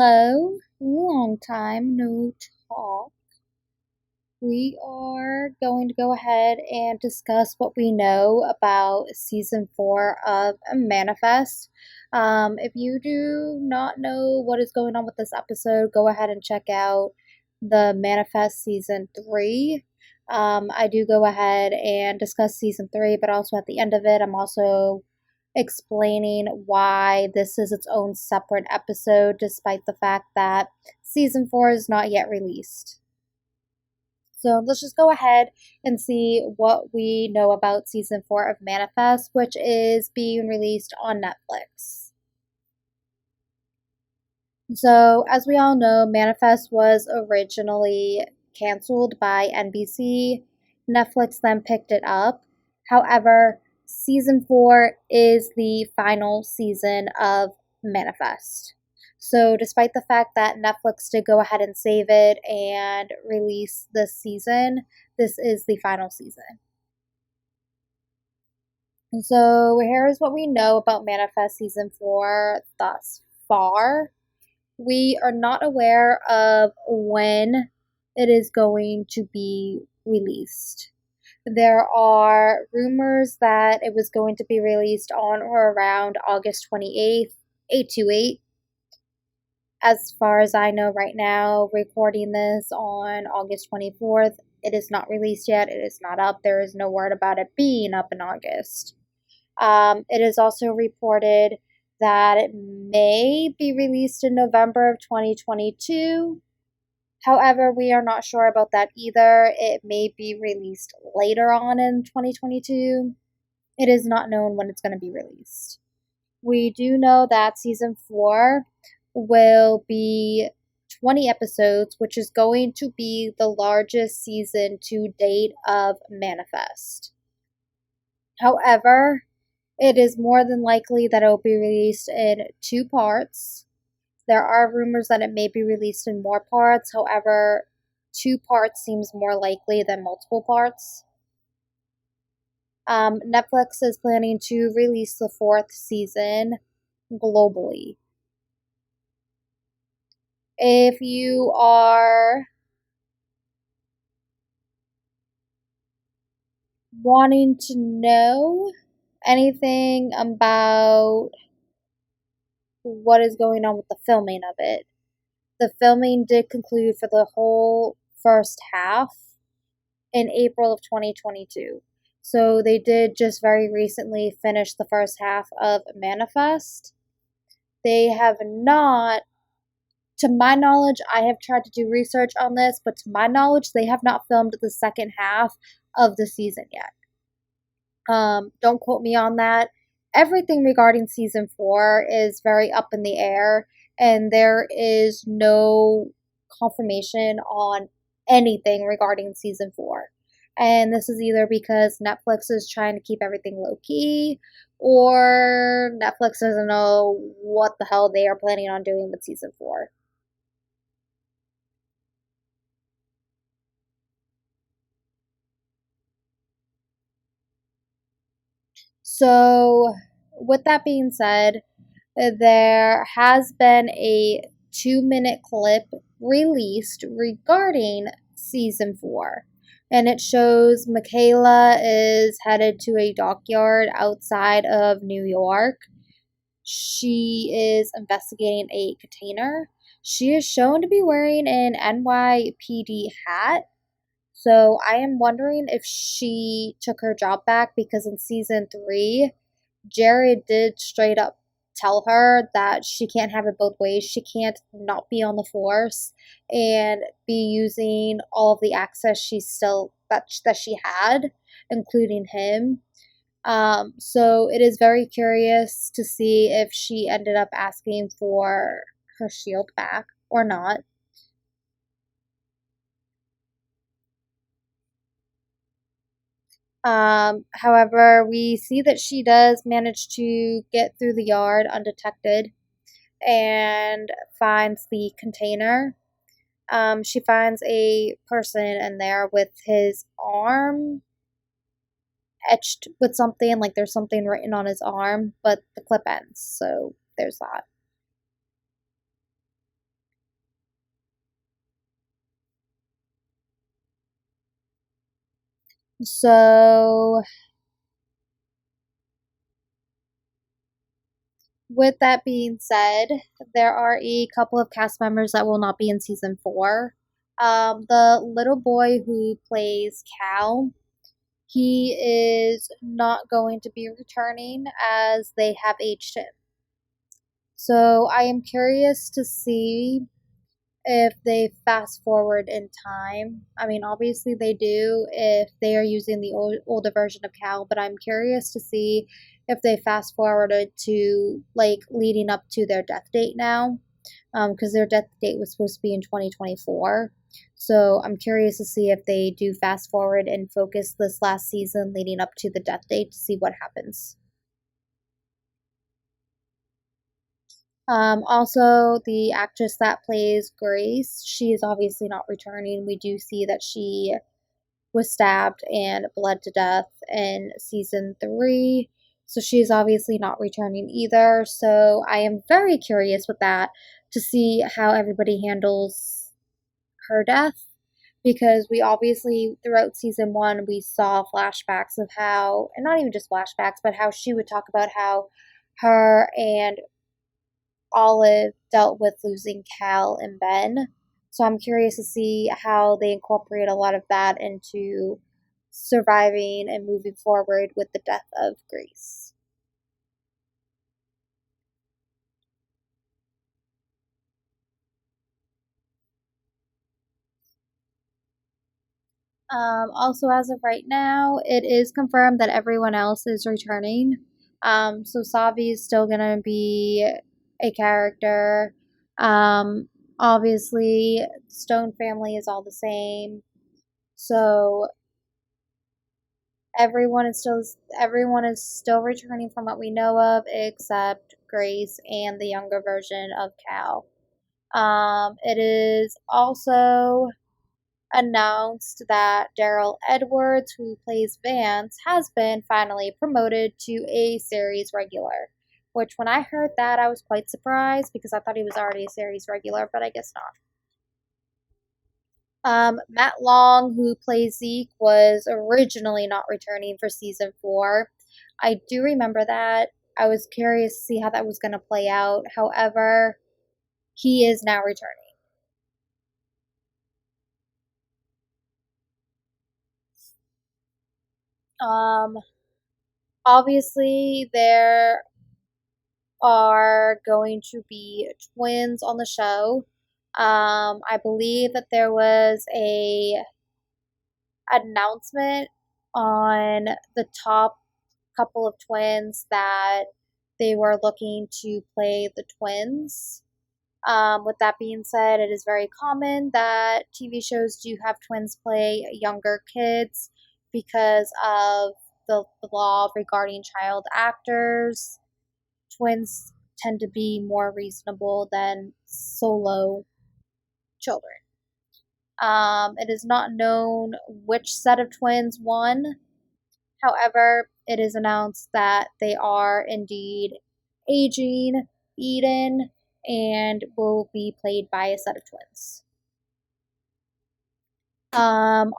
Hello, long time no talk. We are going to go ahead and discuss what we know about season 4 of Manifest. If you do not know what is going on with this episode, go ahead and check out the Manifest season 3. I do go ahead and discuss season 3, but also at the end of it, I'm also explaining why this is its own separate episode, despite the fact that season 4 is not yet released. So let's just go ahead and see what we know about season 4 of Manifest, which is being released on Netflix. So, as we all know, Manifest was originally canceled by NBC. Netflix then picked it up. However, season 4 is the final season of Manifest. So, despite the fact that Netflix did go ahead and save it and release this season, this is the final season. And so, here is what we know about Manifest season 4 thus far. We are not aware of when it is going to be released. There are rumors that it was going to be released on or around August 28th, 828. As far as I know right now, recording this on August 24th, it is not released yet. It is not up. There is no word about it being up in August. It is also reported that it may be released in November of 2022. However, we are not sure about that either. It may be released later on in 2022. It is not known when it's going to be released. We do know that season 4 will be 20 episodes, which is going to be the largest season to date of Manifest. However, it is more than likely that it will be released in 2 parts. There are rumors that it may be released in more parts. However, 2 parts seems more likely than multiple parts. Netflix is planning to release the 4th season globally. If you are wanting to know anything about what is going on with the filming of it, the filming did conclude for the whole first half in April of 2022. So they did just very recently finish the first half of Manifest. They have not, to my knowledge, I have tried to do research on this, but to my knowledge, they have not filmed the second half of the season yet. Don't quote me on that. Everything regarding season 4 is very up in the air, and there is no confirmation on anything regarding season 4. And this is either because Netflix is trying to keep everything low key, or Netflix doesn't know what the hell they are planning on doing with season 4. So, with that being said, there has been a 2-minute clip released regarding season 4. And it shows Michaela is headed to a dockyard outside of New York. She is investigating a container. She is shown to be wearing an NYPD hat. So I am wondering if she took her job back, because in season 3, Jared did straight up tell her that she can't have it both ways. She can't not be on the force and be using all of the access that she had, including him. So it is very curious to see if she ended up asking for her shield back or not. However, we see that she does manage to get through the yard undetected and finds the container. She finds a person in there with his arm etched with something, like there's something written on his arm, but the clip ends, so there's that. So, with that being said, there are a couple of cast members that will not be in season 4. The little boy who plays Cal, he is not going to be returning as they have aged him. So I am curious to see if they fast forward in time. I mean, obviously they do if they are using the older version of Cal, but I'm curious to see if they fast forwarded to like leading up to their death date now, because their death date was supposed to be in 2024. So I'm curious to see if they do fast forward and focus this last season leading up to the death date to see what happens. Also, the actress that plays Grace, she is obviously not returning. We do see that she was stabbed and bled to death in season 3. So she's obviously not returning either. So I am very curious with that to see how everybody handles her death. Because we obviously, throughout season 1, we saw flashbacks of how, and not even just flashbacks, but how she would talk about how her and Olive dealt with losing Cal and Ben. So I'm curious to see how they incorporate a lot of that into surviving and moving forward with the death of Grace. Also, as of right now, it is confirmed that everyone else is returning. So Savi is still gonna be a character. Um, Obviously, Stone family is all the same. So everyone is still returning from what we know of, except Grace and the younger version of Cal. It is also announced that Daryl Edwards, who plays Vance, has been finally promoted to a series regular. Which, when I heard that, I was quite surprised because I thought he was already a series regular, but I guess not. Matt Long, who plays Zeke, was originally not returning for season 4. I do remember that. I was curious to see how that was going to play out. However, he is now returning. Um, Obviously, there are going to be twins on the show. I believe that there was a announcement on the top couple of twins that they were looking to play the twins. With that being said, it is very common that TV shows do have twins play younger kids because of the law regarding child actors. Twins tend to be more reasonable than solo children. It is not known which set of twins won. However, it is announced that they are indeed aging, Eden, and will be played by a set of twins.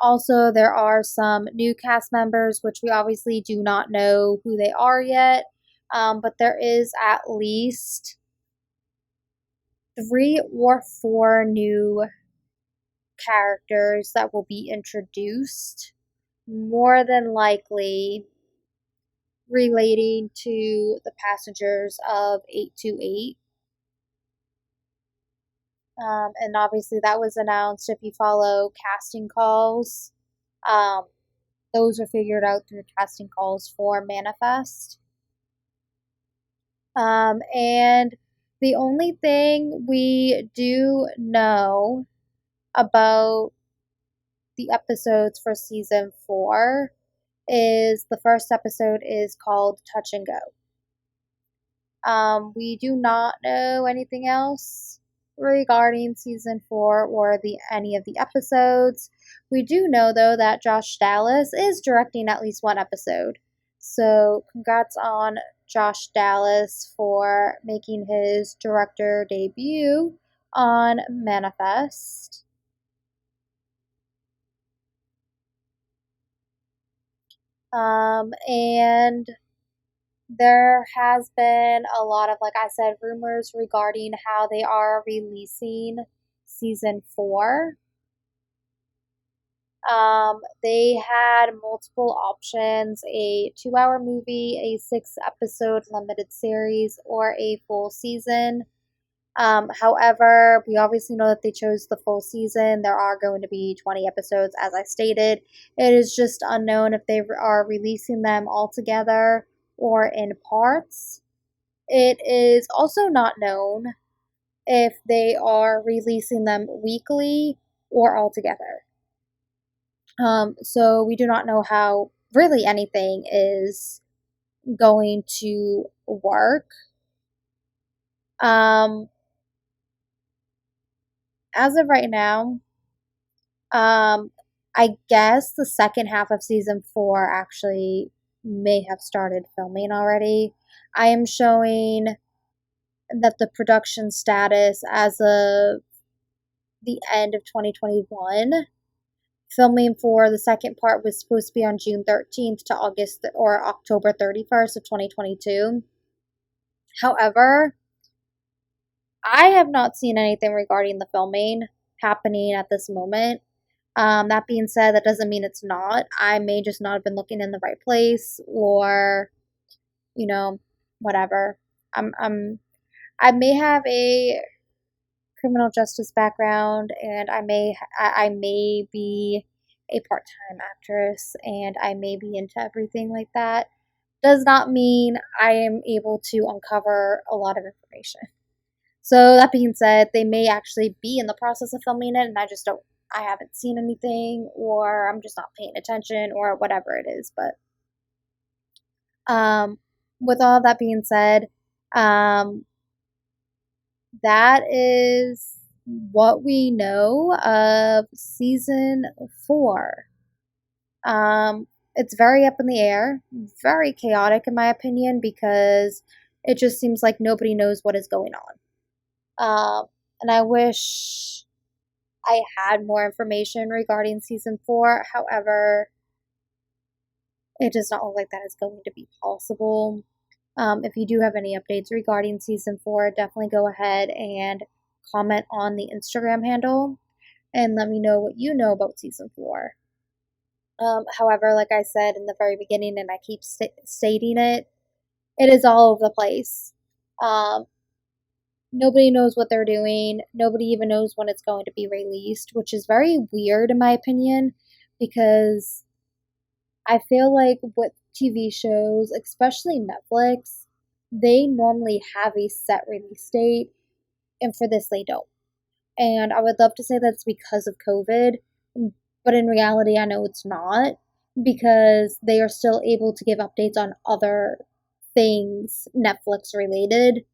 Also, there are some new cast members, which we obviously do not know who they are yet, but there is at least 3 or 4 new characters that will be introduced, more than likely relating to the passengers of 828. And obviously, that was announced if you follow casting calls. Um, those are figured out through casting calls for Manifest. And the only thing we do know about the episodes for season 4 is the first episode is called Touch and Go. We do not know anything else regarding season 4 or the any of the episodes. We do know though that Josh Dallas is directing at least one episode. So congrats on Josh Dallas for making his director debut on Manifest. And there has been a lot of, like I said, rumors regarding how they are releasing season 4. They had multiple options: a 2-hour movie, a 6-episode limited series, or a full season. However, we obviously know that they chose the full season. There are going to be 20 episodes, as I stated. It is just unknown if they are releasing them all together or in parts. It is also not known if they are releasing them weekly or all together. So we do not know how really anything is going to work. Um, as of right now, I guess the second half of season 4 actually may have started filming already. I am showing that the production status as of the end of 2021. Filming for the second part was supposed to be on June 13th to August or October 31st of 2022. However, I have not seen anything regarding the filming happening at this moment. That being said, that doesn't mean it's not. I may just not have been looking in the right place, or you know, whatever. I may have a criminal justice background, and I may be a part-time actress, and I may be into everything like that. Does not mean I am able to uncover a lot of information. So that being said, they may actually be in the process of filming it, and I haven't seen anything, or I'm just not paying attention, or whatever it is. But um, with all of that being said, um, that is what we know of season 4. It's very up in the air, very chaotic in my opinion, because it just seems like nobody knows what is going on. And I wish I had more information regarding season 4. However, it does not look like that is going to be possible. If you do have any updates regarding season 4, definitely go ahead and comment on the Instagram handle and let me know what you know about season 4. However, like I said in the very beginning, and I keep stating it, it is all over the place. Um, Nobody knows what they're doing. Nobody even knows when it's going to be released, which is very weird in my opinion, because I feel like with TV shows, especially Netflix, they normally have a set release date, and for this, they don't. And I would love to say that's because of COVID, but in reality, I know it's not, because they are still able to give updates on other things Netflix related,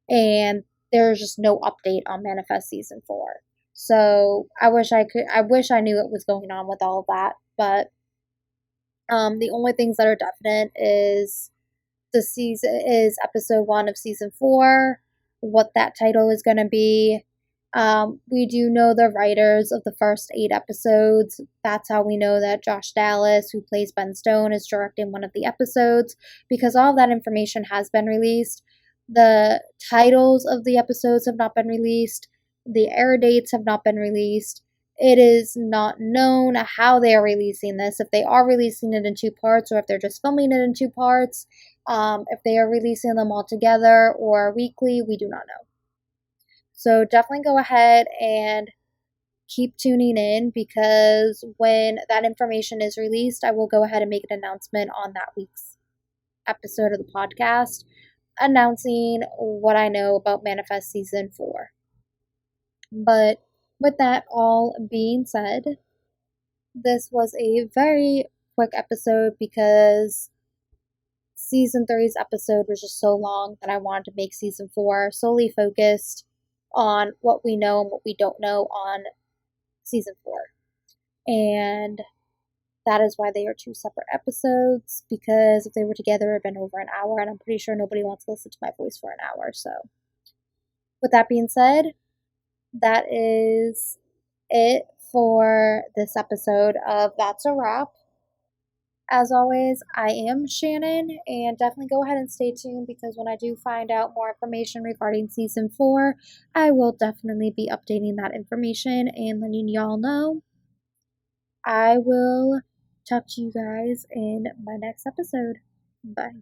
and there's just no update on Manifest season 4. So I wish I knew what was going on with all of that, but the only things that are definite is the season is episode 1 of season 4, what that title is going to be. We do know the writers of the first 8 episodes. That's how we know that Josh Dallas, who plays Ben Stone, is directing one of the episodes, because all of that information has been released. The titles of the episodes have not been released. The air dates have not been released. It is not known how they are releasing this, if they are releasing it in 2 parts or if they're just filming it in 2 parts. If they are releasing them all together or weekly, we do not know. So definitely go ahead and keep tuning in, because when that information is released, I will go ahead and make an announcement on that week's episode of the podcast, announcing what I know about Manifest season 4. But with that all being said, this was a very quick episode because season 3's episode was just so long that I wanted to make season 4 solely focused on what we know and what we don't know on season 4. And that is why they are 2 separate episodes, because if they were together, it would have been over an hour, and I'm pretty sure nobody wants to listen to my voice for an hour. So, with that being said, that is it for this episode of That's a Wrap. As always, I am Shannon, and definitely go ahead and stay tuned because when I do find out more information regarding season 4, I will definitely be updating that information and letting y'all know. I will talk to you guys in my next episode. Bye.